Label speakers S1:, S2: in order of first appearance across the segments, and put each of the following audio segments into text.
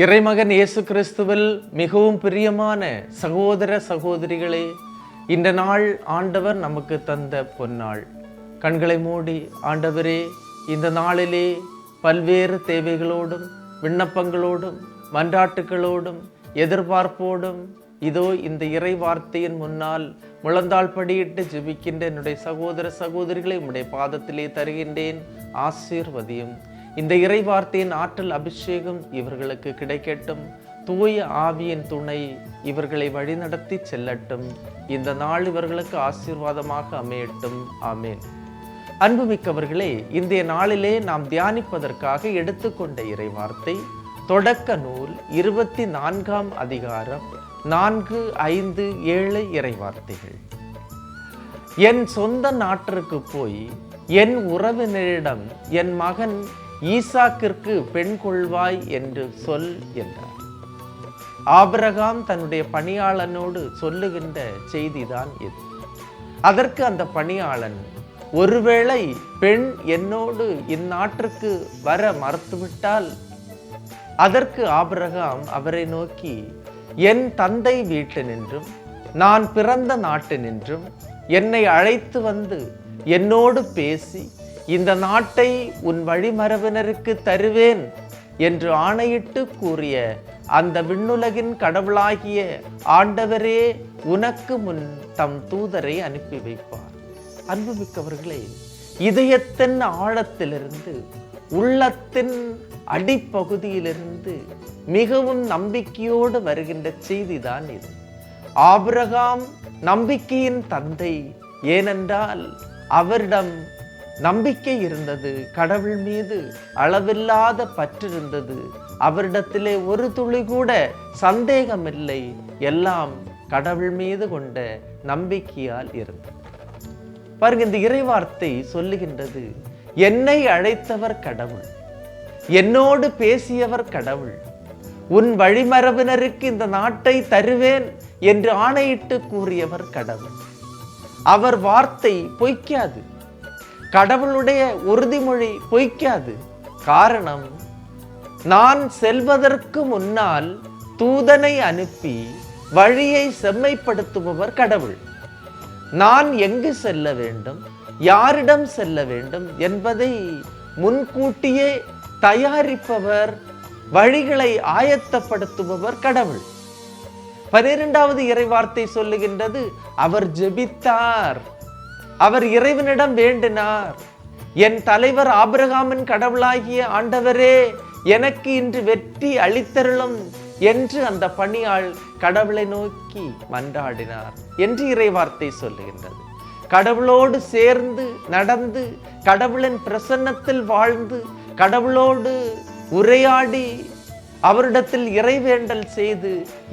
S1: இறைமகன் இயேசு கிறிஸ்துவில் மிகவும் பிரியமான சகோதர சகோதரிகளே, இந்த நாள் ஆண்டவர் நமக்கு தந்த பொன்னாள். கண்களை மூடி, ஆண்டவரே, இந்த நாளிலே பல்வேறு தேவைகளோடும் விண்ணப்பங்களோடும் மன்றாட்டுகளோடும் எதிர்பார்ப்போடும் இதோ இந்த இறை வார்த்தையின் முன்னால் முழந்தாள் படியிட்டு ஜெபிக்கின்ற என்னுடைய சகோதர சகோதரிகளை உம்முடைய பாதத்திலே தருகின்றேன். ஆசீர்வதியும். இந்த இறை வார்த்தையின் ஆற்றல் அபிஷேகம் இவர்களுக்கு கிடைக்கட்டும். தூய ஆவியின் துணை இவர்களை வழிநடத்தி செல்லட்டும். இந்த நாள் இவர்களுக்கு ஆசீர்வாதமாக அமையட்டும். ஆமேன். அன்புமிக்கவர்களே, இன்றைய நாளிலே நாம் தியானிப்பதற்காக எடுத்துக்கொண்ட இறை வார்த்தை தொடக்க நூல் 24ஆம் அதிகாரம் 4, 5, 7 இறை வார்த்தைகள். என் சொந்த நாட்டிற்கு போய் என் உறவினரிடம் என் மகன் ஈசாக்கிற்கு பெண் கொள்வாய் என்று சொல் என்றார். ஆபிரகாம் தன்னுடைய பணியாளனோடு சொல்லுகின்ற செய்திதான் இது. அதற்கு அந்த பணியாளன், ஒருவேளை பெண் என்னோடு இந்நாட்டிற்கு வர மறுத்துவிட்டால், அதற்கு ஆபிரகாம் அவரை நோக்கி, என் தந்தை வீட்டினின்றும் நான் பிறந்த நாட்டினின்றும் என்னை அழைத்து வந்து என்னோடு பேசி இந்த நாட்டை உன் வழிமரபினருக்கு தருவேன் என்று ஆணையிட்டு கூறிய அந்த விண்ணுலகின் கடவுளாகிய ஆண்டவரே உனக்கு முன் தம் தூதரை அனுப்பி வைப்பார். அன்புமிக்கவர்களே, இதயத்தின் ஆழத்திலிருந்து, உள்ளத்தின் அடிப்பகுதியிலிருந்து மிகவும் நம்பிக்கையோடு வருகின்ற செய்திதான் இது. ஆபிரகாம் நம்பிக்கையின் தந்தை. ஏனென்றால் அவரிடம் நம்பிக்கை இருந்தது, கடவுள் மீது அளவில்லாத பற்று இருந்தது. அவரிடத்திலே ஒரு துளி கூட சந்தேகமில்லை. எல்லாம் கடவுள் மீது கொண்ட நம்பிக்கையால் இருந்தது. பாருங்க, இந்த இறைவார்த்தை சொல்லுகின்றது, என்னை அழைத்தவர் கடவுள், என்னோடு பேசியவர் கடவுள், உன் வழிமரபினருக்கு இந்த நாட்டை தருவேன் என்று ஆணையிட்டு கூறியவர் கடவுள். அவர் வார்த்தை பொய்க்காது, கடவுளுடைய உறுதிமொழி பொய்க்காது. காரணம், நான் செல்வதற்கு முன்னால் தூதனை அனுப்பி வழியை செம்மைப்படுத்துபவர் கடவுள். நான் எங்கு செல்ல வேண்டும், யாரிடம் செல்ல வேண்டும் என்பதை முன்கூட்டியே தயாரிப்பவர், வழிகளை ஆயத்தப்படுத்துபவர் கடவுள். 12வது இறைவார்த்தை சொல்லுகின்றது, அவர் ஜெபித்தார், அவர் இறைவனிடம் வேண்டினார். என் தலைவர் ஆபிரகாமின் கடவுளாகிய ஆண்டவரே, எனக்கு இன்று வெற்றி அளித்தருளும் என்று அந்த பணியாள் கடவுளை நோக்கி மன்றாடினார் என்று இறைவார்த்தை சொல்லுகின்றது. கடவுளோடு சேர்ந்து நடந்து, கடவுளின் பிரசன்னத்தில் வாழ்ந்து, கடவுளோடு உரையாடி, அவரிடத்தில் இறைவேண்டல் செய்து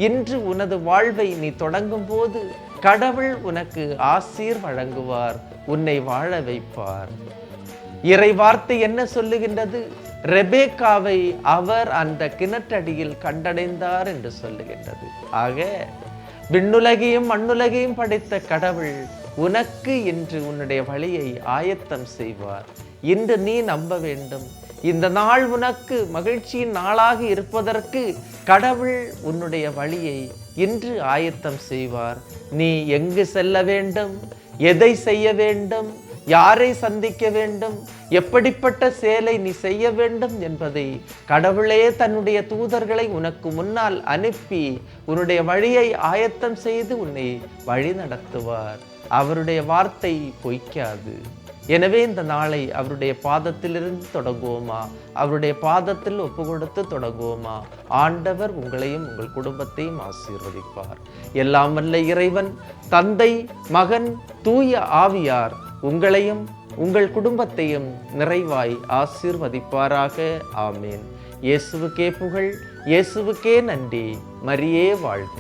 S1: இன்று உனது வாழ்வை நீ தொடங்கும் போது கடவுள் உனக்கு ஆசீர் வழங்குவார், உன்னை வாழ வைப்பார். இறை வார்த்தை என்ன சொல்லுகின்றது? ரெபேக்காவை அவர் அந்த கிணற்றடியில் கண்டடைந்தார் என்று சொல்லுகின்றது. ஆக விண்ணுலகையும் மண்ணுலகையும் படைத்த கடவுள் உனக்கு இன்று உன்னுடைய வழியை ஆயத்தம் செய்வார். இன்று நீ நம்ப வேண்டும், இந்த நாள் உனக்கு மகிழ்ச்சியின் நாளாக இருப்பதற்கு கடவுள் உன்னுடைய வழியை இன்று ஆயத்தம் செய்வார். நீ எங்கு செல்ல வேண்டும், எதை செய்ய வேண்டும், யாரை சந்திக்க வேண்டும், எப்படிப்பட்ட செயலை நீ செய்ய வேண்டும் என்பதை கடவுளே தன்னுடைய தூதர்களை உனக்கு முன்னால் அனுப்பி உன்னுடைய வழியை ஆயத்தம் செய்து உன்னை வழி நடத்துவார். அவருடைய வார்த்தை பொய்க்காது. எனவே இந்த நாளை அவருடைய பாதத்திலிருந்து தொடங்குவோமா? அவருடைய பாதத்தில் ஒப்பு கொடுத்து தொடங்குவோமா? ஆண்டவர் உங்களையும் உங்கள் குடும்பத்தையும் ஆசீர்வதிப்பார். எல்லாம் வல்ல இறைவன், தந்தை, மகன், தூய ஆவியார் உங்களையும் உங்கள் குடும்பத்தையும் நிறைவாய் ஆசீர்வதிப்பாராக. ஆமேன். இயேசுவுக்கே புகழ், இயேசுவுக்கே நன்றி. மரியே வாழ்க.